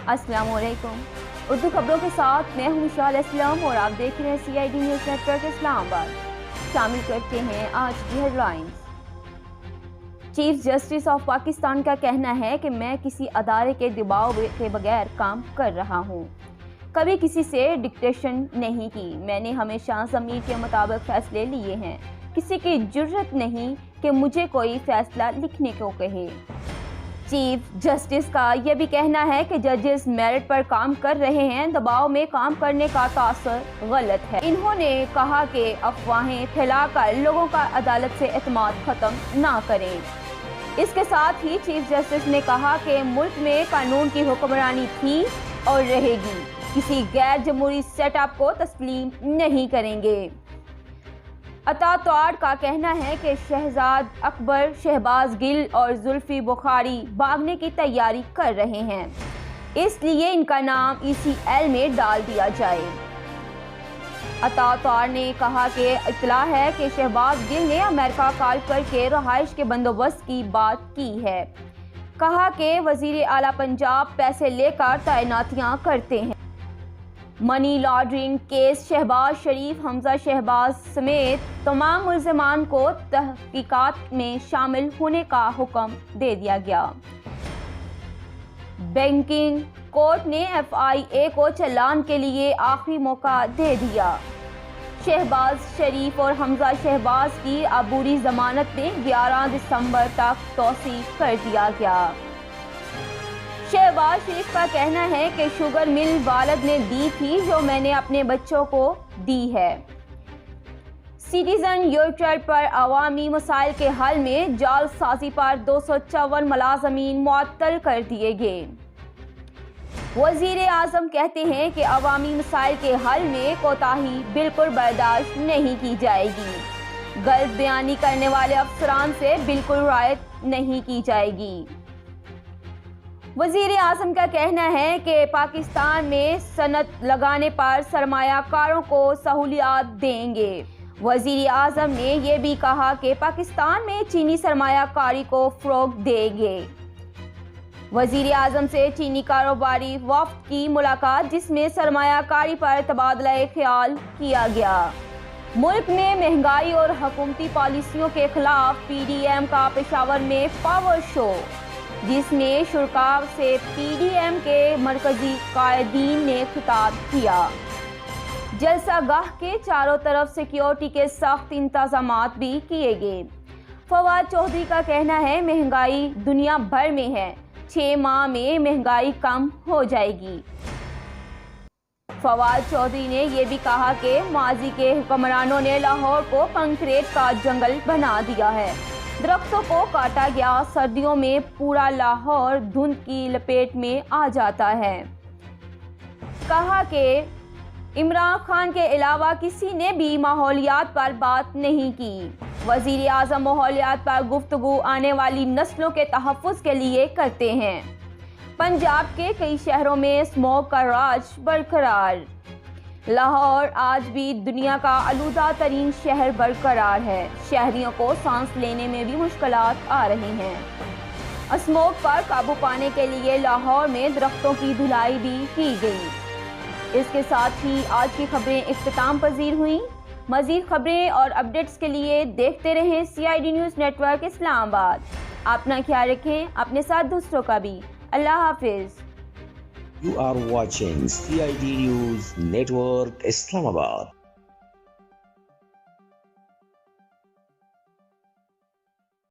अस्सलाम वालेकुम। उर्दू खबरों के साथ मैं हूं विशाल असलम और आप देख रहे हैं CID न्यूज़ नेटवर्क इस्लामाबाद। शामिल करते हैं आज की headlines. Chief justice of Pakistan का कहना है कि मैं किसी अदारे के दबाव के बगैर काम कर रहा हूं। कभी किसी से डिक्टेशन नहीं की। मैंने हमेशा ज़मीर के मुताबिक फैसले लिए हैं। किसी की जुर्रत नहीं कि मुझे कोई फैसला लिखने को कहे। चीफ जस्टिस का यह भी कहना है कि जजेस मेरिट पर काम कर रहे हैं, दबाव में काम करने का तासर गलत है। इन्होंने कहा कि अफवाहें फैलाकर लोगों का अदालत से एतमाद खत्म ना करें। इसके साथ ही चीफ जस्टिस ने कहा कि मुल्क में कानून की हुक्मरानी थी और रहेगी। किसी गैर जमहूरी सेटअप को तस्लीम नहीं करेंगे। अता तौर का कहना है कि शहजाद अकबर, शहबाज गिल और जुल्फी बुखारी भागने की तैयारी कर रहे हैं, इसलिए इनका नाम ECL में डाल दिया जाए। अता तौर ने कहा कि इत्तला है कि शहबाज गिल ने अमेरिका कॉल करके रहाइश के बंदोबस्त की बात की है। कहा कि वजीर आला पंजाब पैसे लेकर तैनातियां करते हैं। मनी लॉन्ड्रिंग केस शहबाज शरीफ, हमजा शहबाज समेत तमाम मुल्ज़िमान को तहकीकात में शामिल होने का हुक्म दे दिया गया। बैंकिंग कोर्ट ने FIA को चालान के लिए आखिरी मौका दे दिया। शहबाज शरीफ और हमजा शहबाज की अबूरी जमानत में 11 दिसंबर तक तौसीक़ कर दिया गया। शहबाज शरीफ का कहना है कि शुगर मिल वालिद ने दी थी जो मैंने अपने बच्चों को दी है। सिटीजन योर्चर पर अवामी मसाइल के हल में जालसाजी पर 254 मुलाजमीन मुअत्तल कर दिए गए। वजीर आजम कहते हैं कि अवामी मसाइल के हल में कोताही बिल्कुल बर्दाश्त नहीं की जाएगी। गलत बयानी करने वाले अफसरान से बिल्कुल रियायत नहीं की जाएगी। वजीर आजम का कहना है कि पाकिस्तान में सनत लगाने पर सरमायाकारों को सहूलियात देंगे। वजीर आजम ने यह भी कहा कि पाकिस्तान में चीनी सरमायाकारी को फ़रोग़ देंगे। वजीर आजम से चीनी कारोबारी वफ़द की मुलाकात, जिसमें सरमायाकारी पर तबादला ख्याल किया गया। मुल्क में महंगाई और हुकूमती पॉलिसियों के खिलाफ PDM का पेशावर में पावर शो, जिसमें शुरा से PDM के मरकजी कायदीन ने खिताब किया। जलसा गाह के चारों तरफ सिक्योरिटी के सख्त इंतजामात भी किए गए। फवाद चौधरी का कहना है महंगाई दुनिया भर में है, 6 माह में महंगाई कम हो जाएगी। फवाद चौधरी ने यह भी कहा कि माजी के हुक्मरानों ने लाहौर को कंक्रीट का जंगल बना दिया है, दरख्तों को काटा गया। सर्दियों में पूरा लाहौर धुंध की लपेट में आ जाता है। कहा कि इमरान खान के अलावा किसी ने भी माहौलियात पर बात नहीं की। वजीर आज़म माहौलियात पर गुफ्तगू आने वाली नस्लों के तहफ़्फ़ुज़ के लिए करते हैं। पंजाब के कई शहरों में स्मोक का राज बरकरार। लाहौर आज भी दुनिया का आलूदा तरीन शहर बरकरार है। शहरियों को सांस लेने में भी मुश्किलात आ रही हैं। स्मोक पर काबू पाने के लिए लाहौर में दरख्तों की धुलाई भी की गई। इसके साथ ही आज की खबरें इख्तिताम पजीर हुई। मज़ीद खबरें और अपडेट्स के लिए देखते रहें CID न्यूज़ नेटवर्क इस्लामाबाद। अपना ख्याल रखें, अपने साथ दूसरों का भी। अल्लाह हाफिज़। You are watching CID News Network Islamabad.